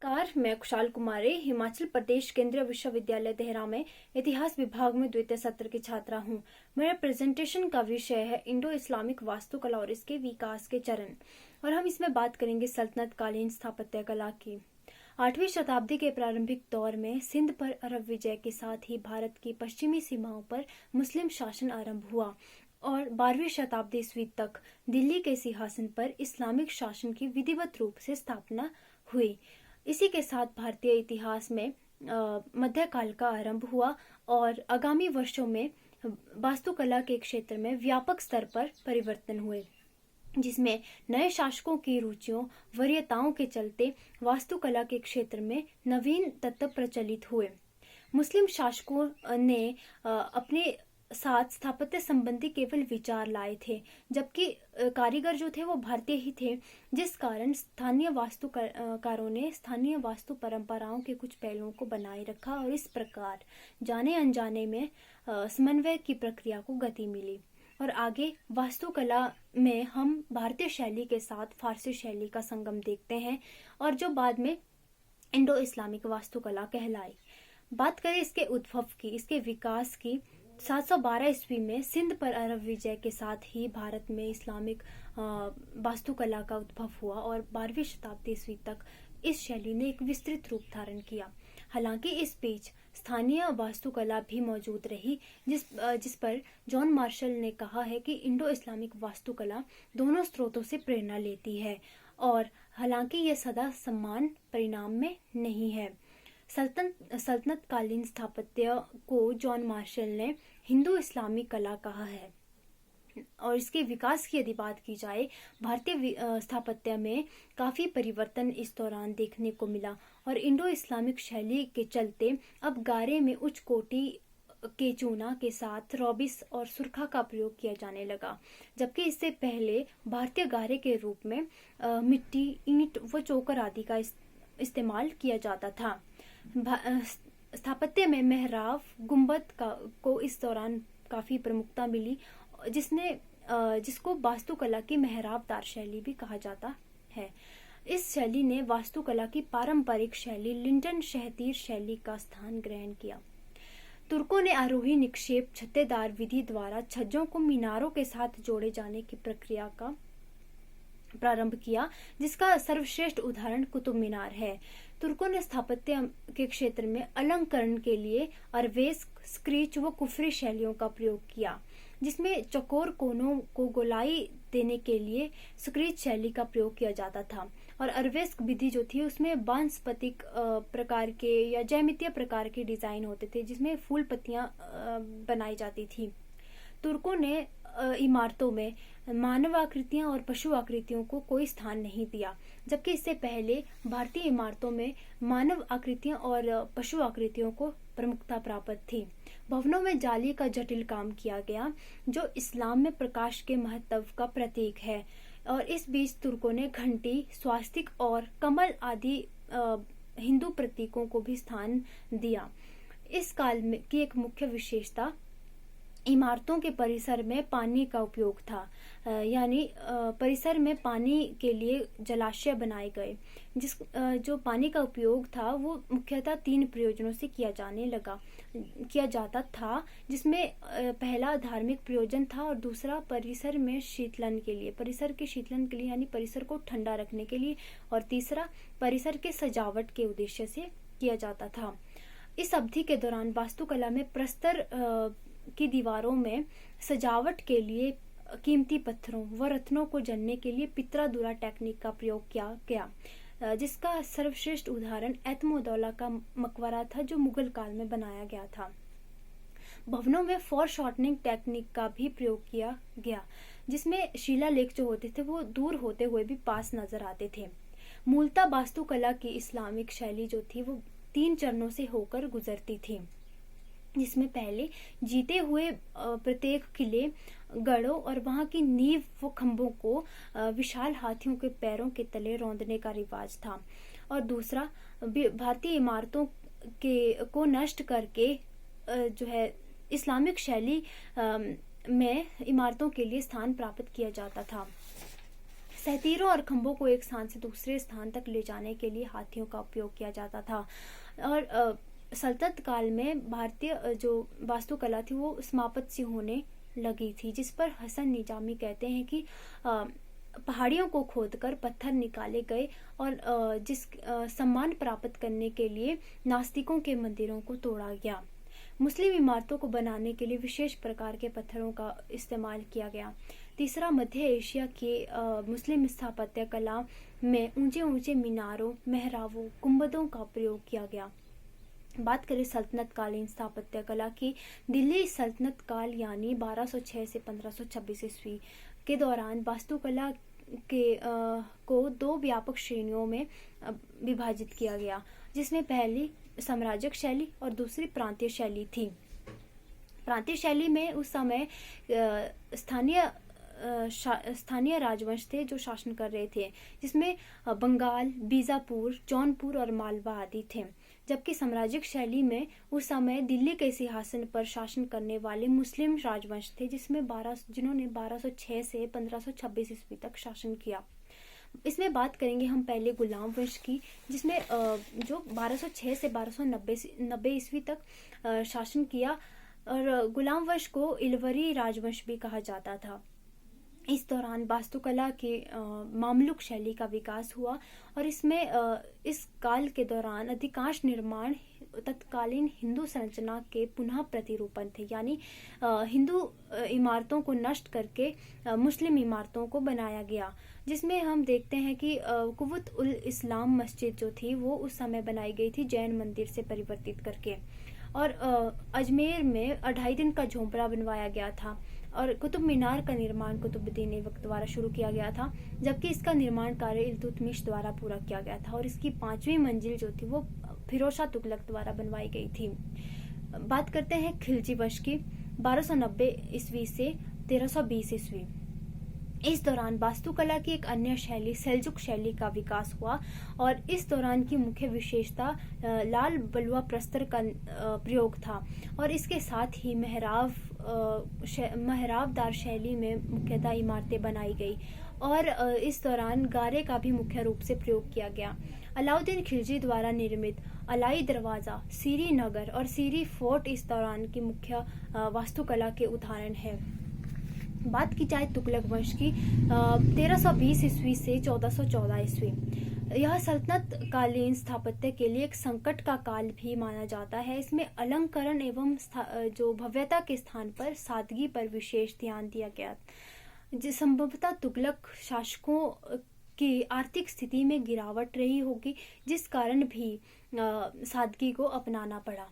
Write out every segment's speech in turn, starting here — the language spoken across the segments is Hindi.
कार मैं कुशाल कुमारी हिमाचल प्रदेश केंद्रीय विश्वविद्यालय देहरा में इतिहास विभाग में द्वितीय सत्र की छात्रा हूँ। मेरा प्रेजेंटेशन का विषय है इंडो इस्लामिक वास्तुकला और इसके विकास के चरण, और हम इसमें बात करेंगे सल्तनत कालीन स्थापत्य कला की। 8वीं शताब्दी के प्रारंभिक दौर में सिंध पर अरब विजय के साथ ही भारत की पश्चिमी सीमाओं पर मुस्लिम शासन आरंभ हुआ और 12वीं शताब्दी ईस्वी तक दिल्ली के सिंहासन पर इस्लामिक शासन की विधिवत रूप से स्थापना हुई। इसी के साथ भारतीय इतिहास में मध्यकाल का आरंभ हुआ और आगामी वर्षों में वास्तुकला के क्षेत्र में व्यापक स्तर पर परिवर्तन हुए, जिसमें नए शासकों की रुचियों वरीयताओं के चलते वास्तुकला के क्षेत्र में नवीन तत्व प्रचलित हुए। मुस्लिम शासकों ने अपने साथ स्थापत्य संबंधी केवल विचार लाए थे, जबकि कारीगर जो थे वो भारतीय ही थे, जिस कारण स्थानीय वास्तुकारों ने स्थानीय वास्तु परंपराओं के कुछ पहलुओं को बनाए रखा और इस प्रकार जाने अनजाने में समन्वय की प्रक्रिया को गति मिली। और आगे वास्तुकला में हम भारतीय शैली के साथ फारसी शैली का संगम देखते हैं, और जो बाद में इंडो इस्लामिक वास्तुकला कहलाई। बात करें इसके उद्भव की, इसके विकास की, 712 ईस्वी में सिंध पर अरब विजय के साथ ही भारत में इस्लामिक वास्तुकला का उद्भव हुआ और 12वीं शताब्दी ईस्वी तक इस शैली ने एक विस्तृत रूप धारण किया। हालांकि इस बीच स्थानीय वास्तुकला भी मौजूद रही, जिस पर जॉन मार्शल ने कहा है कि इंडो इस्लामिक वास्तुकला दोनों स्रोतों से प्रेरणा लेती है, और हालांकि यह सदा समान परिणाम में नहीं है। सल्तनत कालीन स्थापत्य को जॉन मार्शल ने हिंदू इस्लामी कला कहा है। और इसके विकास की यदि बात की जाए, भारतीय स्थापत्य में काफी परिवर्तन इस दौरान देखने को मिला और इंडो इस्लामिक शैली के चलते अब गारे में उच्च कोटि के चूना के साथ रोबिस और सुरखा का प्रयोग किया जाने लगा, जबकि इससे पहले भारतीय गारे के रूप में मिट्टी, ईंट व चोकर आदि का इस्तेमाल किया जाता था। स्थापत्य में मेहराब, गुंबद को इस दौरान काफी प्रमुखता मिली, जिसको वास्तुकला की मेहराबदार शैली भी कहा जाता है। इस शैली ने वास्तुकला की पारंपरिक शैली लिंटन शहतीर शैली का स्थान ग्रहण किया। तुर्कों ने आरोही निक्षेप छत्तेदार विधि द्वारा छज्जों को मीनारों के साथ जोड़े जाने की प्रक्रिया का प्रारंभ किया, जिसका सर्वश्रेष्ठ उदाहरण कुतुब मीनार है। तुर्कों ने स्थापत्य के क्षेत्र में अलंकरण के लिए अरवेस्क, स्क्रीच व कुफरी शैलियों का प्रयोग किया, जिसमें चौकोर कोनों को गोलाई देने के लिए स्क्रीच शैली का प्रयोग किया जाता था, और अरवेस्क विधि जो थी उसमें वांसपतिक प्रकार के या ज्यामितीय प्रकार के डिजाइन होते थे, जिसमें फूल पत्तियां बनाई जाती थी। तुर्कों ने इमारतों में मानव आकृतियां और पशु आकृतियों को कोई स्थान नहीं दिया, जबकि इससे पहले भारतीय इमारतों में मानव आकृतियां और पशु आकृतियों को प्रमुखता प्राप्त थी। भवनों में जाली का जटिल काम किया गया, जो इस्लाम में प्रकाश के महत्व का प्रतीक है, और इस बीच तुर्कों ने घंटी, स्वास्तिक और कमल आदि हिंदू प्रतीकों को भी स्थान दिया। इस काल में की एक मुख्य विशेषता इमारतों के परिसर में पानी का उपयोग था, यानी परिसर में पानी के लिए जलाशय बनाए गए। जो पानी का उपयोग था वो मुख्यतः 3 प्रयोजनों से किया जाता था, जिसमें पहला धार्मिक प्रयोजन था, और दूसरा परिसर के शीतलन के लिए यानी परिसर को ठंडा रखने के लिए, और तीसरा परिसर के सजावट के उद्देश्य से किया जाता था। इस अवधि के दौरान वास्तुकला में प्रस्तर की दीवारों में सजावट के लिए कीमती पत्थरों व रत्नों को जड़ने के लिए पित्रा-दुरा टेक्निक का प्रयोग किया गया, जिसका सर्वश्रेष्ठ उदाहरण एतमोदौला का मकबरा था, जो मुगल काल में बनाया गया था। भवनों में फोरशॉर्टनिंग टेक्निक का भी प्रयोग किया गया, जिसमें शिलालेख जो होते थे वो दूर होते हुए भी पास नजर आते थे। मूलतः वास्तुकला की इस्लामिक शैली जो थी वो 3 चरणों से होकर गुजरती थी, जिसमें पहले जीते हुए प्रत्येक किले, गढ़ों और वहां की नींव व खंभों को विशाल हाथियों के पैरों के तले रौंदने का रिवाज था, और दूसरा भारतीय इमारतों को नष्ट करके जो है इस्लामिक शैली में इमारतों के लिए स्थान प्राप्त किया जाता था। सहतीरों और खंभों को एक स्थान से दूसरे स्थान तक ले जाने के लिए हाथियों का उपयोग किया जाता था। और सल्तनत काल में भारतीय जो वास्तुकला थी वो समाप्त सी होने लगी थी, जिस पर हसन निजामी कहते हैं कि पहाड़ियों को खोदकर पत्थर निकाले गए और जिस सम्मान प्राप्त करने के लिए नास्तिकों के मंदिरों को तोड़ा गया। मुस्लिम इमारतों को बनाने के लिए विशेष प्रकार के पत्थरों का इस्तेमाल किया गया। तीसरा, मध्य एशिया के मुस्लिम स्थापत्य कला में ऊंचे ऊंचे मीनारों, मेहराबों, गुंबदों का प्रयोग किया गया। बात करें सल्तनत कालीन स्थापत्य कला की, दिल्ली सल्तनत काल यानी 1206 से 1526 ईस्वी के दौरान वास्तुकला को दो व्यापक श्रेणियों में विभाजित किया गया, जिसमें पहली साम्राज्यिक शैली और दूसरी प्रांतीय शैली थी। प्रांतीय शैली में उस समय स्थानीय राजवंश थे जो शासन कर रहे थे, जिसमें बंगाल, बीजापुर, जौनपुर और मालवा आदि थे। जबकि साम्राज्यिक शैली में उस समय दिल्ली के सिंहासन पर शासन करने वाले मुस्लिम राजवंश थे, जिन्होंने 1206 से 1526 ईस्वी तक शासन किया। इसमें बात करेंगे हम पहले गुलाम वंश की, जिसमें जो 1206 से 1290 ईस्वी तक शासन किया, और गुलाम वंश को इलवरी राजवंश भी कहा जाता था। इस दौरान वास्तुकला के मामलुक शैली का विकास हुआ, और इसमें इस काल के दौरान अधिकांश निर्माण तत्कालीन हिंदू संरचना के पुनः प्रतिरूपण थे, यानी हिंदू इमारतों को नष्ट करके मुस्लिम इमारतों को बनाया गया। जिसमें हम देखते हैं कि कुवत उल इस्लाम मस्जिद जो थी वो उस समय बनाई गई थी जैन मंदिर से परिवर्तित करके, और अजमेर में 2.5 दिन का झोंपड़ा बनवाया गया था, और कुतुब मीनार का निर्माण कुतुबुद्दीन ऐबक द्वारा शुरू किया गया था, जबकि इसका निर्माण कार्य इल्तुतमिश द्वारा पूरा किया गया था, और इसकी 5वीं मंजिल जो थी वो फिरोज शाह तुगलक द्वारा बनवाई गई थी। बात करते हैं खिलजी वंश की, 1290 ईस्वी से 1320 ईस्वी। इस दौरान वास्तुकला की एक अन्य शैली सेल्जुक शैली का विकास हुआ, और इस दौरान की मुख्य विशेषता लाल बलुआ प्रस्तर का प्रयोग था, और इसके साथ ही मेहराबदार शैली में मुख्यतः इमारतें बनाई गई, और इस दौरान गारे का भी मुख्य रूप से प्रयोग किया गया। अलाउद्दीन खिलजी द्वारा निर्मित अलाई दरवाजा, सीरी नगर और सीरी फोर्ट इस दौरान की मुख्य वास्तुकला के उदाहरण है। बात की जाए तुगलक वंश की, 1320 ईस्वी से 1414 ईस्वी, यह सल्तनत कालीन स्थापत्य के लिए एक संकट का काल भी माना जाता है। इसमें अलंकरण एवं जो भव्यता के स्थान पर सादगी पर विशेष ध्यान दिया गया। संभवतः तुगलक शासकों की आर्थिक स्थिति में गिरावट रही होगी, जिस कारण भी सादगी को अपनाना पड़ा।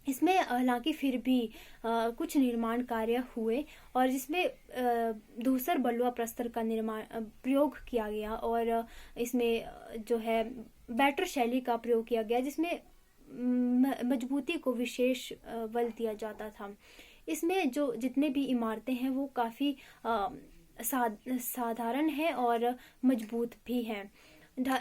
इसमें हालांकि फिर भी कुछ निर्माण कार्य हुए, और जिसमें धूसर बलुआ प्रस्तर का प्रयोग किया गया, और इसमें जो है बैटर शैली का प्रयोग किया गया, जिसमें मजबूती को विशेष बल दिया जाता था। इसमें जो जितने भी इमारतें हैं वो काफ़ी साधारण है और मजबूत भी हैं।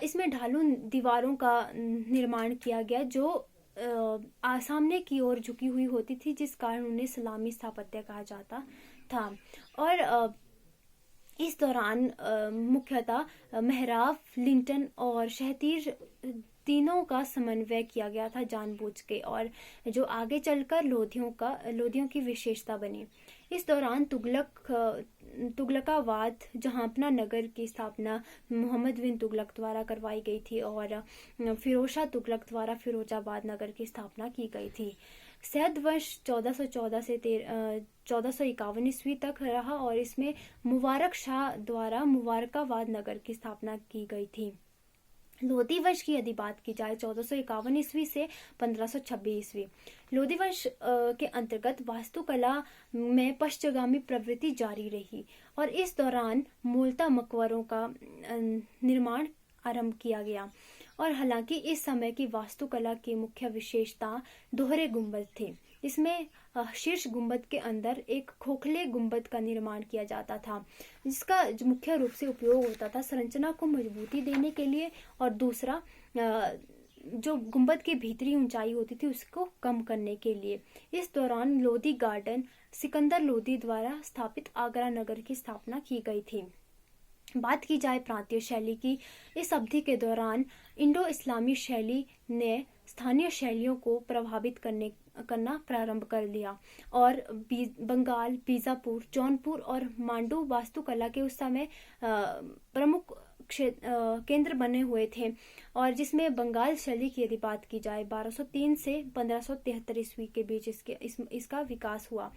इसमें ढालू दीवारों का निर्माण किया गया, जो सामने की ओर झुकी हुई होती थी, जिस कारण उन्हें सलामी स्थापत्य कहा जाता था। और इस दौरान मुख्यतः मेहराब, लिंटन और शहतीर तीनों का समन्वय किया गया था जानबूझ के, और जो आगे चलकर लोधियों की विशेषता बनी। इस दौरान तुगलकावाद जहांपना नगर की स्थापना मोहम्मद बिन तुगलक द्वारा करवाई गई थी, और फिरोज शाह तुगलक द्वारा फिरोजाबाद नगर की स्थापना की गई थी। सैद वंश 1414 से 1451 ईस्वी तक रहा, और इसमें मुबारक शाह द्वारा मुबारकाबाद नगर की स्थापना की गई थी। लोधी वंश की यदि बात की जाए 1451 ईस्वी से 1526 ईस्वी, लोधी वंश के अंतर्गत वास्तुकला में पश्चिमगामी प्रवृत्ति जारी रही, और इस दौरान मूलतः मकबरों का निर्माण आरंभ किया गया। और हालांकि इस समय की वास्तुकला की मुख्य विशेषता दोहरे गुंबद थे, इसमें शीर्ष गुंबद के अंदर एक खोखले गुंबद का निर्माण किया जाता था, जिसका मुख्य रूप से उपयोग होता था संरचना को मजबूती देने के लिए, और दूसरा जो गुंबद की भीतरी ऊंचाई होती थी उसको कम करने के लिए। इस दौरान लोधी गार्डन सिकंदर लोधी द्वारा स्थापित आगरा नगर की स्थापना की गई थी। बात की जाए प्रांतीय शैली की, इस अवधि के दौरान इंडो इस्लामी शैली ने स्थानीय शैलियों को प्रभावित करना प्रारंभ कर दिया और बंगाल, बीजापुर, जौनपुर और मांडू वास्तुकला के उस समय प्रमुख केंद्र बने हुए थे। और जिसमें बंगाल शैली की यदि बात की जाए 1203 से 1573 ईस्वी के बीच इसका विकास हुआ।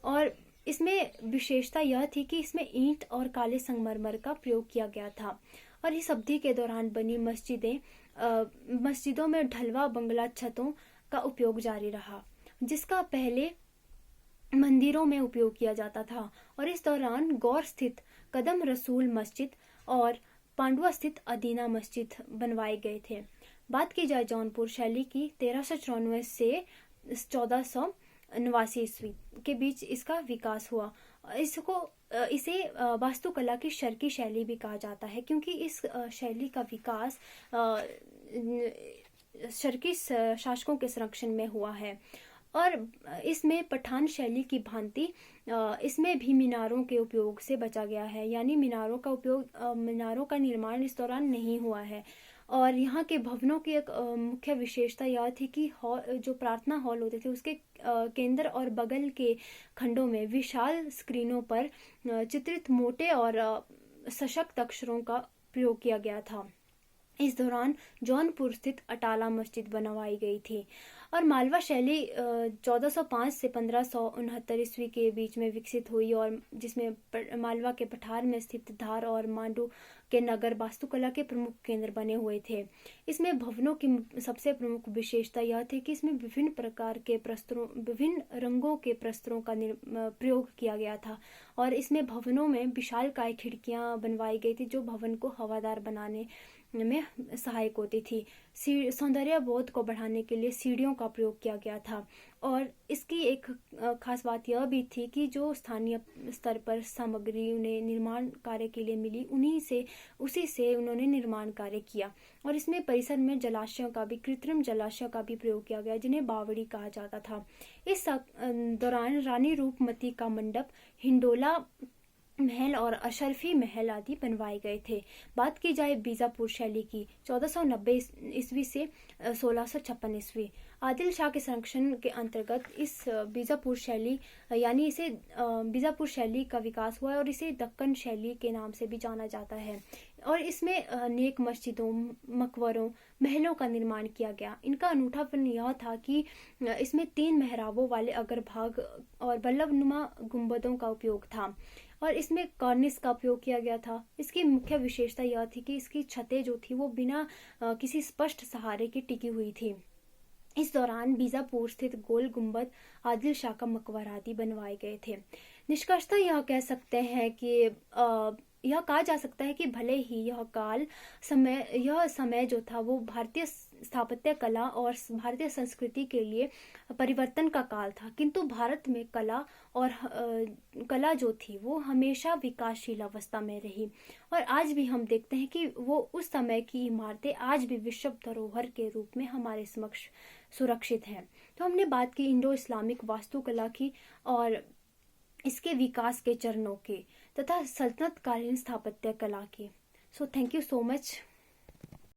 और इसमें विशेषता यह थी कि इसमें ईंट और काले संगमरमर का प्रयोग किया गया था। और इस अवधि के दौरान बनी मस्जिदों में ढलवा बंगला छतों का उपयोग जारी रहा, जिसका पहले मंदिरों में उपयोग किया जाता था। और इस दौरान गौर स्थित कदम रसूल मस्जिद और पांडुआ स्थित अदीना मस्जिद बनवाए गए थे। बात की जाए जौनपुर शैली की, 1394 से 1489 ईस्वी के बीच इसका विकास हुआ। इसे वास्तुकला की शर्की शैली भी कहा जाता है, क्योंकि इस शैली का विकास शर्की शासकों के संरक्षण में हुआ है। और इसमें पठान शैली की भांति इसमें भी मीनारों के उपयोग से बचा गया है, यानी मीनारों का निर्माण इस दौरान नहीं हुआ है। और यहाँ के भवनों की एक मुख्य विशेषता यह थी कि जो प्रार्थना हॉल होते थे उसके केंद्र और बगल के खंडों में विशाल स्क्रीनों पर चित्रित मोटे और सशक्त अक्षरों का प्रयोग किया गया था। इस दौरान जौनपुर स्थित अटाला मस्जिद बनवाई गई थी। और मालवा शैली 1405 से 1569 ईस्वी के बीच में विकसित हुई, और जिसमें मालवा के पठार में स्थित धार और मांडू के नगर वास्तुकला के प्रमुख केंद्र बने हुए थे। इसमें भवनों की सबसे प्रमुख विशेषता यह थी कि इसमें विभिन्न रंगों के प्रस्तरों का प्रयोग किया गया था। और इसमें भवनों में विशालकाय खिड़कियां बनवाई गई थी, जो भवन को हवादार बनाने में सहायक होती थी। सौंदर्य बोध को बढ़ाने के लिए सीढ़ियों का प्रयोग किया गया था। और इसकी एक खास बात यह भी थी कि जो स्थानीय स्तर पर सामग्री उन्हें निर्माण कार्य के लिए मिली, उसी से उन्होंने निर्माण कार्य किया। और इसमें परिसर में कृत्रिम जलाशयों का भी प्रयोग किया गया, जिन्हें बावड़ी कहा जाता था। इस दौरान रानी रूपमती का मंडप, हिंडोला महल और अशरफी महल आदि बनवाए गए थे। बात की जाए बीजापुर शैली की, 1490 ईस्वी से 1656 ईस्वी, आदिल शाह के संरक्षण के अंतर्गत इस बीजापुर शैली का विकास हुआ और इसे दक्कन शैली के नाम से भी जाना जाता है। और इसमें अनेक मस्जिदों, मकबरों, महलों का निर्माण किया गया। इनका अनूठापन यह था कि इसमें 3 मेहराबों वाले अग्रभाग और बल्लभनुमा गुंबदों का उपयोग था। और इसमें कॉर्निस का उपयोग किया गया था। इसकी मुख्य विशेषता यह थी कि इसकी छतें जो थी वो बिना किसी स्पष्ट सहारे की टिकी हुई थी। इस दौरान बीजापुर स्थित गोल गुंबद, आदिल शाह का मकबरा आदि बनवाए गए थे। निष्कर्षतः यह कहा जा सकता है कि भले ही यह समय जो था वो भारतीय स्थापत्य कला और भारतीय संस्कृति के लिए परिवर्तन का काल था, किंतु भारत में कला जो थी वो हमेशा विकासशील अवस्था में रही। और आज भी हम देखते हैं कि वो उस समय की इमारतें आज भी विश्व धरोहर के रूप में हमारे समक्ष सुरक्षित हैं। तो हमने बात की इंडो इस्लामिक वास्तुकला की और इसके विकास के चरणों की तथा सल्तनत कालीन स्थापत्य कला की। So thank you so much.